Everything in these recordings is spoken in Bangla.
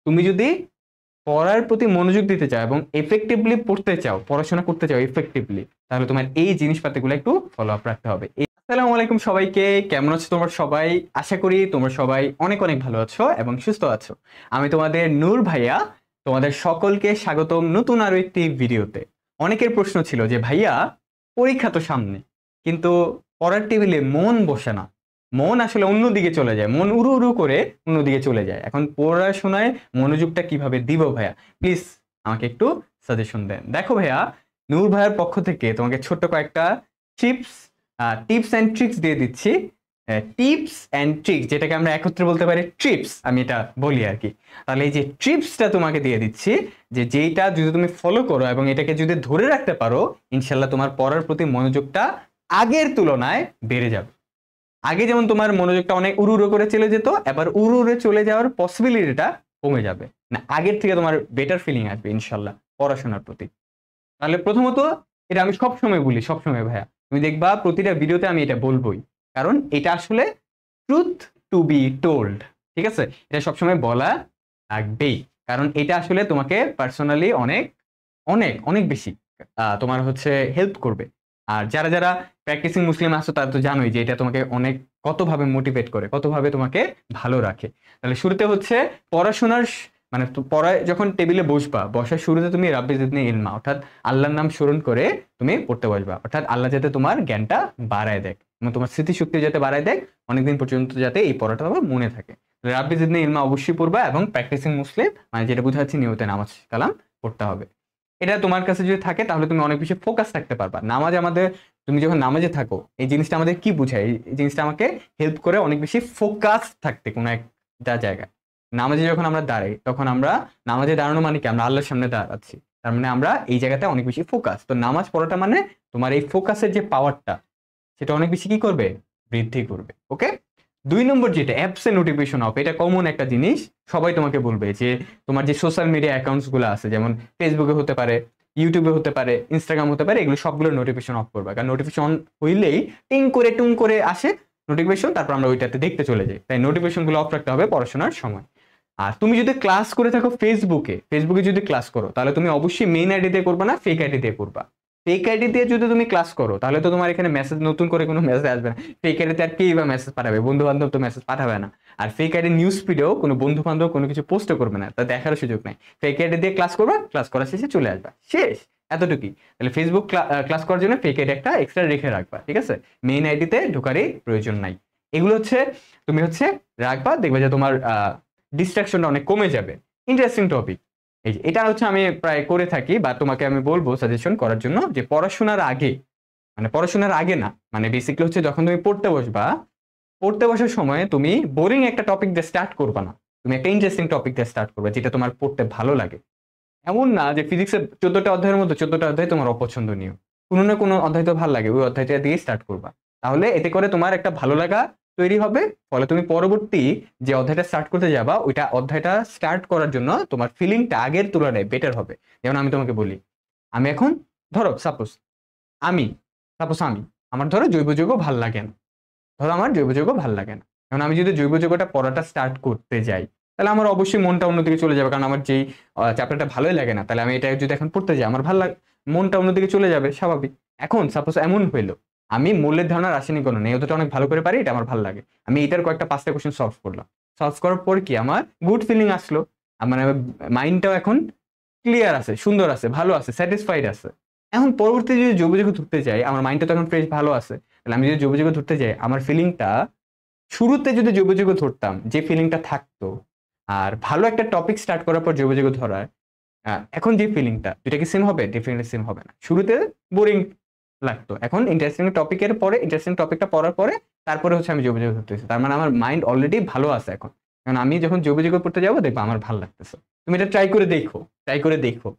তুমি যদি পড়ার প্রতি মনোযোগ দিতে চাও এবং এফেক্টিভলি পড়তে চাও, পড়াশোনা করতে চাও এফেক্টিভলি, তাহলে তোমার এই জিনিসপাতিগুলো একটু ফলো আপ রাখতে হবে। আসসালামু আলাইকুম সবাইকে, কেমন আছো তোমরা সবাই? আশা করি তোমরা সবাই অনেক অনেক ভালো আছো এবং সুস্থ আছো। আমি তোমাদের নূর ভাইয়া, তোমাদের সকলকে স্বাগতম নতুন আরো একটি ভিডিওতে। অনেকের প্রশ্ন ছিল যে ভাইয়া, পরীক্ষা তো সামনে, কিন্তু পড়ার টেবিলে মন বসে না, মন আসলে অন্যদিকে চলে যায়, মন উড়ু উড়ু করে অন্যদিকে চলে যায়। এখন পড়াশোনায় মনোযোগটা কিভাবে দিব ভাইয়া, প্লিজ আমাকে একটু সাজেশন দেন। দেখো ভাইয়া, নূর ভাইয়ের পক্ষ থেকে তোমাকে ছোট্ট কয়েকটা টিপস অ্যান্ড ট্রিক্স দিয়ে দিচ্ছি। টিপস অ্যান্ড ট্রিক্স, যেটাকে আমরা একত্রে বলতে পারি ট্রিপস, আমি এটা বলি আর কি। তাহলে এই যে ট্রিপসটা তোমাকে দিয়ে দিচ্ছি, যে যেইটা যদি তুমি ফলো করো এবং এটাকে যদি ধরে রাখতে পারো, ইনশাল্লাহ তোমার পড়ার প্রতি মনোযোগটা আগের তুলনায় বেড়ে যাবে। আগে যেমন তোমার মনোযোগটা অনেক উড়ু উড়ু করে চলে যেত, এবার উড়ু উড়ে চলে যাওয়ার পসিবিলিটিটা কমে যাবে, না আগের থেকে তোমার বেটার ফিলিং আসবে ইনশাল্লাহ পড়াশোনার প্রতি। তাহলে প্রথমত, এটা আমি সবসময় বলি, সবসময় ভাইয়া তুমি দেখবা প্রতিটা ভিডিওতে আমি এটা বলবোই, কারণ এটা আসলে ট্রুথ টু বি টোল্ড, ঠিক আছে? এটা সবসময় বলা লাগবেই, কারণ এটা আসলে তোমাকে পার্সোনালি অনেক অনেক অনেক বেশি তোমার হচ্ছে হেল্প করবে। আর যারা যারা প্র্যাকটিসিং মুসলিম আছো তারা তো জানোই যে এটা তোমাকে অনেক কতভাবে মোটিভেট করে, কতভাবে তোমাকে ভালো রাখে। তাহলে শুরুতে হচ্ছে পড়াশোনার মানে পড়ায় যখন টেবিলে বসবা, বসার শুরুতে তুমি রাব্বি জিদনি ইলমা, অর্থাৎ আল্লাহর নাম স্মরণ করে তুমি পড়তে বসবা, অর্থাৎ আল্লাহ যাতে তোমার জ্ঞানটা বাড়ায় দেয় এবং তোমার স্মৃতিশক্তি যাতে বাড়ায় দেয়, অনেকদিন পর্যন্ত যাতে এই পড়াটা তোমার মনে থাকে। রাব্বি জিদনি ইলমা অবশ্যই পড়বা, এবং প্র্যাকটিসিং মুসলিম মানে যেটা বোঝাচ্ছি নিয়মিত নামাজ কালাম পড়তে হবে। এটা তোমার কাছে যদি থাকে তাহলে তুমি অনেক বেশি ফোকাস থাকতে পারবা নামাজ। আমাদের তুমি যখন নামাজে থাকো, এই জিনিসটা আমাদের কি বুঝায়, এই জিনিসটা আমাকে হেল্প করে অনেক বেশি ফোকাস থাকতে কোনো একটা জায়গায়। নামাজে যখন আমরা দাঁড়াই, তখন আমরা নামাজে দাঁড়ানো মানে কি, আমরা আল্লাহর সামনে দাঁড়াচ্ছি, তার মানে আমরা এই জায়গাতে অনেক বেশি ফোকাস। তো নামাজ পড়াটা মানে তোমার এই ফোকাসের যে পাওয়ারটা, সেটা অনেক বেশি কি করবে, বৃদ্ধি করবে। ওকে, 2 নম্বর যেটা অ্যাপসে নোটিফিকেশন অফ, এটা কমন একটা জিনিস, সবাই তোমাকে বলবে যে তোমার যে সোশ্যাল মিডিয়া অ্যাকাউন্টস গুলো আছে, যেমন ফেসবুকে হতে পারে, ইউটিউবে হতে পারে, ইনস্টাগ্রাম হতে পারে, এগুলো সবগুলো নোটিফিকেশন অফ করবে, কারণ নোটিফিকেশন হইলেই টিং করে টুং করে আসে নোটিফিকেশন, তারপর আমরা ওইটাতে দেখতে চলে যাই। তাই নোটিফিকেশন গুলো অফ রাখতে হবে পড়াশোনার সময়। আর তুমি যদি ক্লাস করে থাকো ফেসবুকে যদি ক্লাস করো, তাহলে তুমি অবশ্যই মেইন আইডি দিয়ে করবা না, ফেক আইডি দিয়ে করবা। ফেক আইডি দিয়ে যদি তুমি ক্লাস করো, তাহলে তো তোমার এখানে মেসেজ, নতুন করে কোনো মেসেজ আসবে না। ফেক আইডিতে আর কেই বা মেসেজ পাঠাবে, বন্ধু বান্ধব তো মেসেজ পাঠাবে না। আর ফেক আইডি নিউজ ফিডেও কোনো বন্ধু বান্ধব কোনো কিছু পোস্টও করবে না, তা দেখারও সুযোগ নাই। ফেক আইডি দিয়ে ক্লাস করবা, ক্লাস করার শেষে চলে আসবা, শেষ, এতটুকুই। তাহলে ফেসবুক ক্লাস করার জন্য ফেক আইডি একটা এক্সট্রা রেখে রাখবা, ঠিক আছে? মেইন আইডিতে ঢোকারই প্রয়োজন নাই। এগুলো হচ্ছে তুমি হচ্ছে রাখবা, দেখবে যে তোমার ডিস্ট্রাকশনটা অনেক কমে যাবে। ইন্টারেস্টিং টপিক, এই যে এটা হচ্ছে আমি প্রায় করে থাকি, বা তোমাকে আমি বলবো সাজেশন করার জন্য, যে পড়াশোনার আগে, মানে পড়াশোনার আগে না, মানে বেসিক্যালি হচ্ছে যখন তুমি পড়তে বসবা, পড়তে বসার সময় তুমি বোরিং একটা টপিক দিয়ে স্টার্ট করবা না, তুমি একটা ইন্টারেস্টিং টপিক দিয়ে স্টার্ট করবে, যেটা তোমার পড়তে ভালো লাগে। এমন না যে ফিজিক্সের 14টা অধ্যায়ের মধ্যে 14টা অধ্যায় তোমার অপছন্দনীয়, কোনো না কোনো অধ্যায় তো ভালো লাগে, ওই অধ্যায়টা দিয়ে স্টার্ট করবা। তাহলে এতে করে তোমার একটা ভালো লাগা তৈরি হবে, ফলে তুমি পরবর্তী যে অধ্যায়টা স্টার্ট করতে যাবা, ওইটা অধ্যায়টা স্টার্ট করার জন্য তোমার ফিলিংটা আগের তুলনায় বেটার হবে। যেমন আমি তোমাকে বলি, আমি এখন ধরো আমি আমি আমার ধরো জৈব যৌগ ভাল লাগে না, ধরো আমার জৈব যৌগ ভাল লাগে না। এখন আমি যদি জৈব যৌগটা পড়াটা স্টার্ট করতে যাই, তাহলে আমার অবশ্যই মনটা অন্যদিকে চলে যাবে, কারণ আমার যেই চ্যাপ্টারটা ভালোই লাগে না, তাহলে আমি এটা যদি এখন পড়তে যাই, আমার ভালো লাগে, মনটা অন্যদিকে চলে যাবে, স্বাভাবিক। এখন সাপোজ এমন হইলো, আমি মৌলের ধারণা রাসায়নিক গণনা এই অধ্যায়টা অনেক ভালো করে পারি, এটা আমার ভালো লাগে, আমি এটার কয়েকটা 5টা কোশ্চেন সলভ করলাম, সলভ করার পর কি আমার গুড ফিলিং আসলো, মানে মাইন্ডটাও এখন ক্লিয়ার আছে, সুন্দর আছে, ভালো আছে, স্যাটিসফাইড আছে। এখন পরবর্তী যদি জৈব যৌগ ধরতে যাই, আমার মাইন্ডটা তখন ফ্রেশ ভালো আছে, তাহলে আমি যদি জৈব যৌগ ধরতে যাই, আমার ফিলিংটা শুরুতে যদি জৈব যৌগ ধরতাম যে ফিলিংটা থাকতো, আর ভালো একটা টপিক স্টার্ট করার পর জৈব যৌগ ধরার এখন যে ফিলিংটা, দুটা কি সেম হবে? ডেফিনেটলি সেম হবে না। শুরুতে বোরিং লাগতো, এখন ইন্টারেস্টিং টপিকের পরে, ইন্টারেস্টিং টপিকটা পড়ার পরে তারপরে হচ্ছে আমি জৈব যৌগ ধরতেছি, তার মানে আমার মাইন্ড অলরেডি ভালো আছে এখন। কারণ আমি যখন জৈব যৌগ পড়তে যাবো, দেখবো আমার ভালো লাগতেছে। তুমি এটা ট্রাই করে দেখো,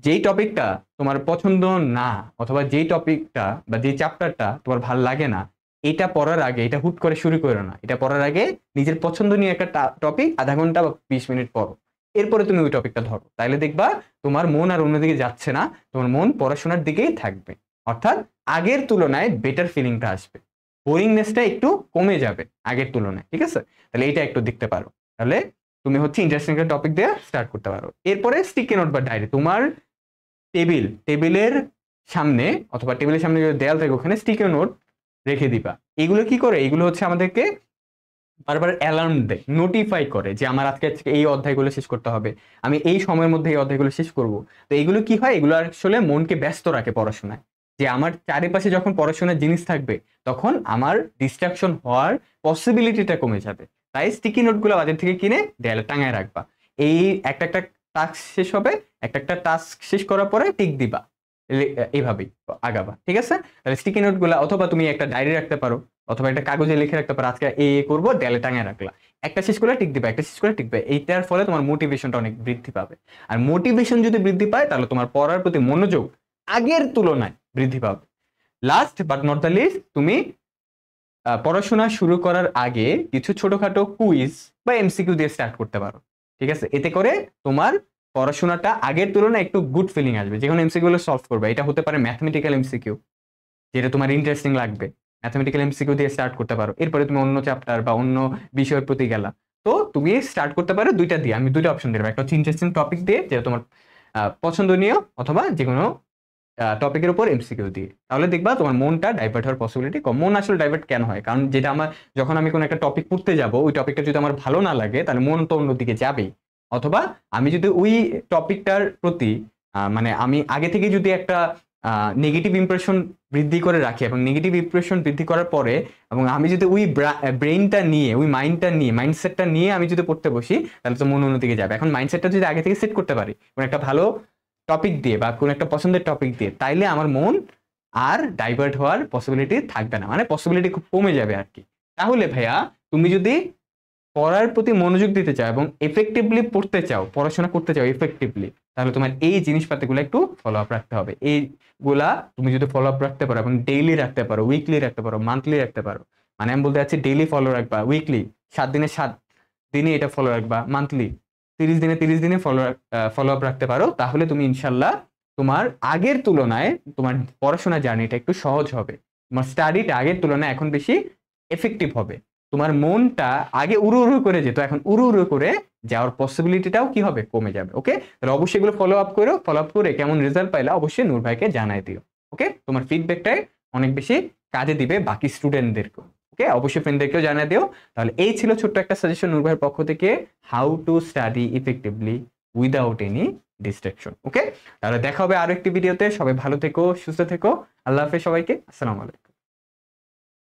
যেই টপিকটা তোমার পছন্দ না, অথবা যেই টপিকটা বা যেই চ্যাপ্টারটা তোমার ভাল লাগে না, এটা পড়ার আগে, এটা হুট করে শুরু করো না, এটা পড়ার আগে নিজের পছন্দনীয় একটা টপিক আধা ঘন্টা বা 20 মিনিট পড়ো, এরপরে তুমি ওই টপিকটা ধরো, তাইলে দেখবা তোমার মন আর অন্যদিকে যাচ্ছে না, তোমার মন পড়াশোনার দিকেই থাকবে, অর্থাৎ আগের তুলনায় বেটার ফিলিংটা আসবে, বোরিংনেসটা একটু কমে যাবে আগের তুলনায়, ঠিক আছে? তাহলে এটা একটু দেখতে পারো। তাহলে তুমি হচ্ছে ইন্টারেস্টিং একটা টপিক দিয়ে স্টার্ট করতে পারো। এরপরে স্টিকি নোট বা ডায়েরি, তোমার টেবিলের সামনে অথবা টেবিলের সামনে যদি দেয়াল থাকে ওখানে স্টিকি নোট রেখে দিবা। এগুলো কি করে, এগুলো হচ্ছে আমাদেরকে বারবার অ্যালার্ম দেয়, নোটিফাই করে যে আমার আজকে এই অধ্যায়গুলো শেষ করতে হবে, আমি এই সময়ের মধ্যে এই অধ্যায়গুলো শেষ করব। তো এগুলো কি হয়, এগুলো আসলে মনকে ব্যস্ত রাখে পড়াশোনায়, যে আমার চারিপাশে যখন পড়াশোনার জিনিস থাকবে তখন আমার ডিস্ট্রাকশন হওয়ার পসিবিলিটিটা কমে যাবে। তাই স্টিকি নোটগুলো বাজার থেকে কিনে দেয়ালে টাঙায় রাখবা। এই একটা একটা টাস্ক শেষ হবে, একটা একটা টাস্ক শেষ করার পরে টিক দিবা, এইভাবেই আগাবা। ঠিক আছে, তাহলে স্টিকি নোটগুলো অথবা তুমি একটা ডায়েরি রাখতে পারো অথবা একটা কাগজে লিখে রাখতে পারো, আজকে করবো, দেয়ালে টাঙায় রাখলা, একটা শেষ করে টিক দিবা, একটা শেষ করে টিকবে। এইটার ফলে তোমার মোটিভেশনটা অনেক বৃদ্ধি পাবে। আর মোটিভেশন যদি বৃদ্ধি পায় তাহলে তোমার পড়ার প্রতি মনোযোগ আগের তুলনায় বৃদ্ধি পাবে। Last but not the least, তুমি পড়াশোনা শুরু করার আগে কিছু ছোটখাটো কুইজ বা এমসিকিউ দিয়ে স্টার্ট করতে পারো। ঠিক আছে, এতে করে তোমার পড়াশোনাটা আগের তুলনায় একটু গুড ফিলিং আসবে। যেকোনো এমসিকিউ গুলো সলভ করবে, এটা হতে পারে ম্যাথমেটিক্যাল এমসিকিউ যেটা তোমার ইন্টারেস্টিং লাগবে, ম্যাথমেটিক্যাল এমসিকিউ দিয়ে স্টার্ট করতে পারো। এরপরে তুমি অন্য চ্যাপ্টার বা অন্য বিষয়ের প্রতি গেলা, তো তুমি স্টার্ট করতে পারো দুইটা দিয়ে। আমি দুইটা অপশন দিলাম, একটা হচ্ছে ইন্টারেস্টিং টপিক দিয়ে যেটা তোমার পছন্দনীয়, অথবা যে কোনো টপিকের উপর এমসিকিউ দিয়ে। তাহলে দেখবা তোমার মনটা ডাইভার্ট হওয়ার পসিবিলিটি কম। মন আসলে ডাইভার্ট কেন হয়, কারণ যেটা আমার যখন আমি কোনো একটা টপিক পড়তে যাব, ওই টপিকটা যদি আমার ভালো না লাগে তাহলে মন তো অন্যদিকে যাবেই। অথবা আমি যদি ওই টপিকটার প্রতি মানে আমি আগে থেকে যদি একটা নেগেটিভ ইমপ্রেশন বৃদ্ধি করে রাখি, এবং নেগেটিভ ইমপ্রেশন বৃদ্ধি করার পরে এবং আমি যদি ওই ব্রেইনটা নিয়ে, ওই মাইন্ডসেটটা নিয়ে আমি যদি পড়তে বসি, তাহলে তো মন অন্যদিকে যাবে। এখন মাইন্ডসেটটা যদি আগে থেকে সেট করতে পারি কোনো একটা ভালো টপিক দিয়ে বা কোনো একটা পছন্দের টপিক দিয়ে, তাইলে আমার মন আর ডাইভার্ট হওয়ার পসিবিলিটি থাকবে না, মানে পসিবিলিটি খুব কমে যাবে আর কি। তাহলে ভাইয়া, তুমি যদি পড়ার প্রতি মনোযোগ দিতে চাও এবং এফেক্টিভলি পড়তে চাও, পড়াশোনা করতে চাও এফেক্টিভলি, তাহলে তোমার এই জিনিসপাতিগুলো একটু ফলো আপ রাখতে হবে। এইগুলা তুমি যদি ফলো আপ রাখতে পারো এবং ডেইলি রাখতে পারো, উইকলি রাখতে পারো, মান্থলি রাখতে পারো, মানে আমি বলতে চাচ্ছি ডেইলি ফলো রাখবা, উইকলি 7 দিনে এটা ফলো রাখবা, মান্থলি 30 দিনে ফলো আপ রাখতে পারো, তাহলে তুমি ইনশাল্লাহ তোমার আগের তুলনায় তোমার পড়াশোনা জার্নিটা একটু সহজ হবে, তোমার স্টাডিটা আগের তুলনায় এখন বেশি এফেক্টিভ হবে। তোমার মনটা আগে উড়ু উড়ু করে যেত, এখন উড়ু উড়ু করে যাওয়ার পসিবিলিটিটাও কি হবে, কমে যাবে। ওকে, তাহলে অবশ্যই এগুলো ফলো আপ করো, ফলো আপ করে কেমন রেজাল্ট পাইলা অবশ্যই নূর ভাইকে জানাই দিও। ওকে, তোমার ফিডব্যাকটাই অনেক বেশি কাজে দিবে বাকি স্টুডেন্টদেরকেও। ওকে, অবশ্যই ফ্রেন্ডদেরকেও জানাই দিও। তাহলে এই ছিল ছোট্ট একটা সাজেশন নূর ভাইয়ের পক্ষ থেকে, how to study effectively without any distraction. Okay, তাহলে দেখা হবে আরো একটি ভিডিওতে। সবাই ভালো থেকো, সুস্থ থেকো। আল্লাহ হাফেজ সবাইকে। আসসালামু আলাইকুম।